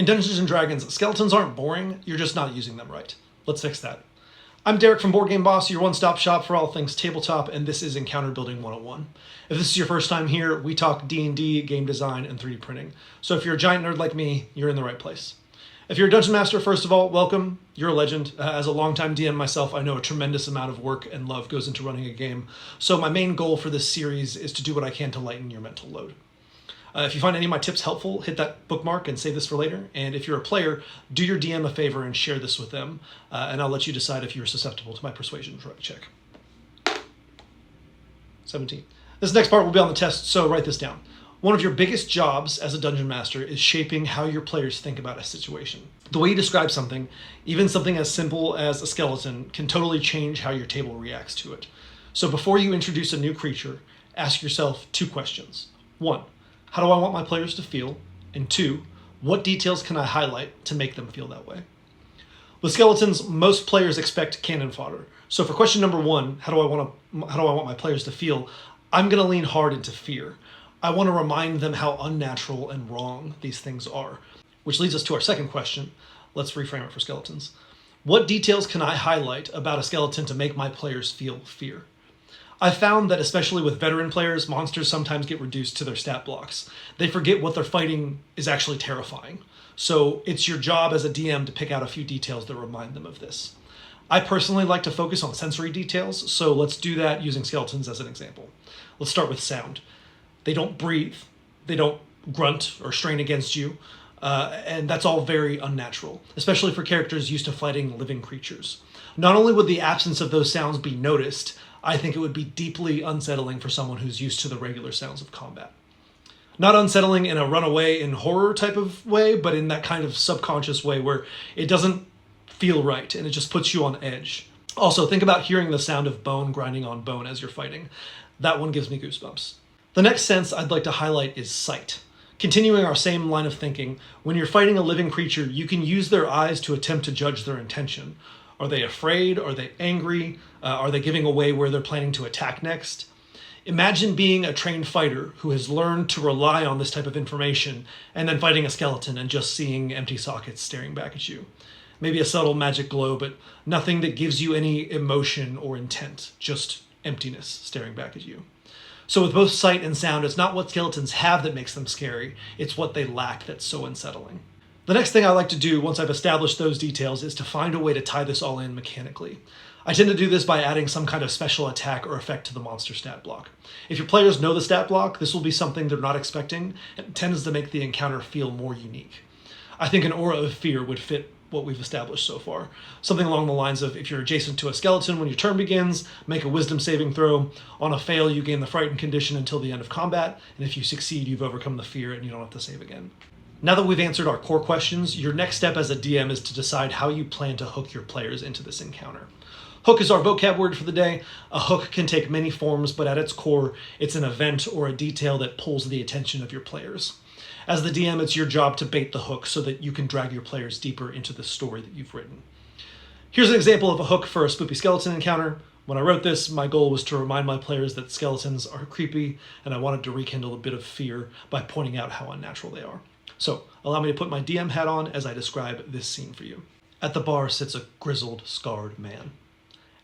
In Dungeons & Dragons, skeletons aren't boring, you're just not using them right. Let's fix that. I'm Derek from Board Game Boss, your one-stop shop for all things tabletop, and this is Encounter Building 101. If this is your first time here, we talk D&D, game design, and 3D printing. So if you're a giant nerd like me, you're in the right place. If you're a Dungeon Master, first of all, welcome. You're a legend. As a longtime DM myself, I know a tremendous amount of work and love goes into running a game. So my main goal for this series is to do what I can to lighten your mental load. If you find any of my tips helpful, hit that bookmark and save this for later. And if you're a player, do your DM a favor and share this with them. And I'll let you decide if you're susceptible to my persuasion check. 17. This next part will be on the test, so write this down. One of your biggest jobs as a dungeon master is shaping how your players think about a situation. The way you describe something, even something as simple as a skeleton, can totally change how your table reacts to it. So before you introduce a new creature, ask yourself 2 questions. 1, how do I want my players to feel? And 2, what details can I highlight to make them feel that way? With skeletons, most players expect cannon fodder. So for question number 1, how do I want my players to feel? I'm going to lean hard into fear. I want to remind them how unnatural and wrong these things are. Which leads us to our second question. Let's reframe it for skeletons. What details can I highlight about a skeleton to make my players feel fear? I've found that especially with veteran players, monsters sometimes get reduced to their stat blocks. They forget what they're fighting is actually terrifying. So it's your job as a DM to pick out a few details that remind them of this. I personally like to focus on sensory details, so let's do that using skeletons as an example. Let's start with sound. They don't breathe, they don't grunt or strain against you, and that's all very unnatural, especially for characters used to fighting living creatures. Not only would the absence of those sounds be noticed, I think it would be deeply unsettling for someone who's used to the regular sounds of combat. Not unsettling in a runaway in horror type of way, but in that kind of subconscious way where it doesn't feel right and it just puts you on edge. Also, think about hearing the sound of bone grinding on bone as you're fighting. That one gives me goosebumps. The next sense I'd like to highlight is sight. Continuing our same line of thinking, when you're fighting a living creature, you can use their eyes to attempt to judge their intention. Are they afraid? Are they angry? Are they giving away where they're planning to attack next? Imagine being a trained fighter who has learned to rely on this type of information and then fighting a skeleton and just seeing empty sockets staring back at you. Maybe a subtle magic glow, but nothing that gives you any emotion or intent, just emptiness staring back at you. So with both sight and sound, it's not what skeletons have that makes them scary, it's what they lack that's so unsettling. The next thing I like to do once I've established those details is to find a way to tie this all in mechanically. I tend to do this by adding some kind of special attack or effect to the monster stat block. If your players know the stat block, this will be something they're not expecting and tends to make the encounter feel more unique. I think an aura of fear would fit what we've established so far. Something along the lines of, if you're adjacent to a skeleton when your turn begins, make a wisdom saving throw. On a fail, you gain the frightened condition until the end of combat, and if you succeed, you've overcome the fear and you don't have to save again. Now that we've answered our core questions, your next step as a DM is to decide how you plan to hook your players into this encounter. Hook is our vocab word for the day. A hook can take many forms, but at its core, it's an event or a detail that pulls the attention of your players. As the DM, it's your job to bait the hook so that you can drag your players deeper into the story that you've written. Here's an example of a hook for a spoopy skeleton encounter. When I wrote this, my goal was to remind my players that skeletons are creepy, and I wanted to rekindle a bit of fear by pointing out how unnatural they are. So, allow me to put my DM hat on as I describe this scene for you. At the bar sits a grizzled, scarred man.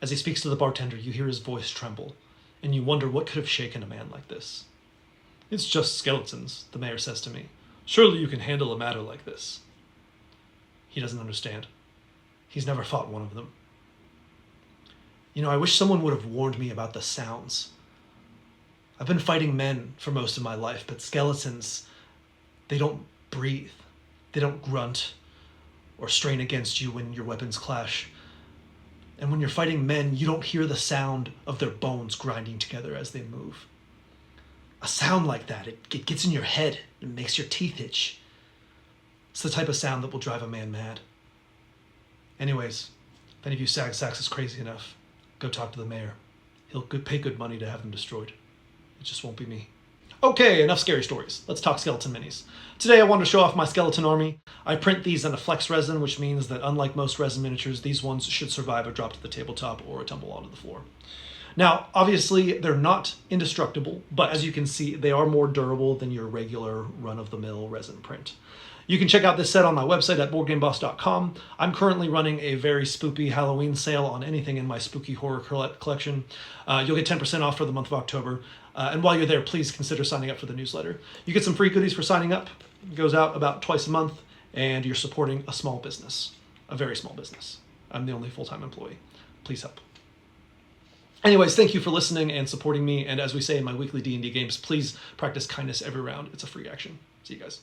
As he speaks to the bartender, you hear his voice tremble, and you wonder what could have shaken a man like this. "It's just skeletons," the mayor says to me. "Surely you can handle a matter like this." He doesn't understand. He's never fought one of them. I wish someone would have warned me about the sounds. I've been fighting men for most of my life, but skeletons, they don't breathe. They don't grunt or strain against you when your weapons clash. And when you're fighting men, you don't hear the sound of their bones grinding together as they move. A sound like that, it gets in your head and makes your teeth itch. It's the type of sound that will drive a man mad. Anyways, if any of you sacks is crazy enough, go talk to the mayor. He'll pay good money to have them destroyed. It just won't be me. Okay, enough scary stories. Let's talk skeleton minis. Today I want to show off my skeleton army. I print these in a flex resin, which means that unlike most resin miniatures, these ones should survive a drop to the tabletop or a tumble onto the floor. Now, obviously, they're not indestructible, but as you can see, they are more durable than your regular run-of-the-mill resin print. You can check out this set on my website at boardgameboss.com. I'm currently running a very spoopy Halloween sale on anything in my spooky horror collection. You'll get 10% off for the month of October. And while you're there, please consider signing up for the newsletter. You get some free goodies for signing up. It goes out about twice a month, and you're supporting a small business, a very small business. I'm the only full-time employee. Please help. Anyways, thank you for listening and supporting me. And as we say in my weekly D&D games, please practice kindness every round. It's a free action. See you guys.